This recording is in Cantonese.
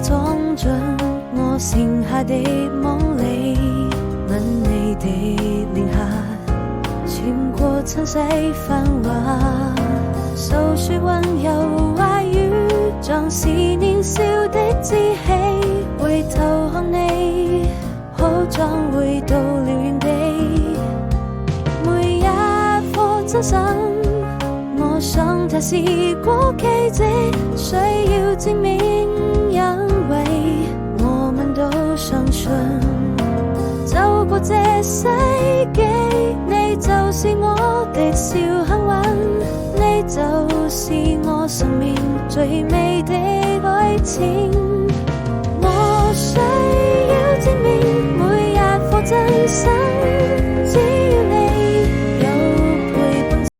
裝進我剩下的夢裡，吻你的臉頰，穿過塵世繁華，訴說溫柔話語，像是年少的志氣。回頭看你，好像回到了原地，每一顆真心，我想它是過奇蹟，需要證明，因為我們都相信，走過這世紀，你就是我的小幸運，你就是我生命最美的愛情。我需要證明每一顆真心，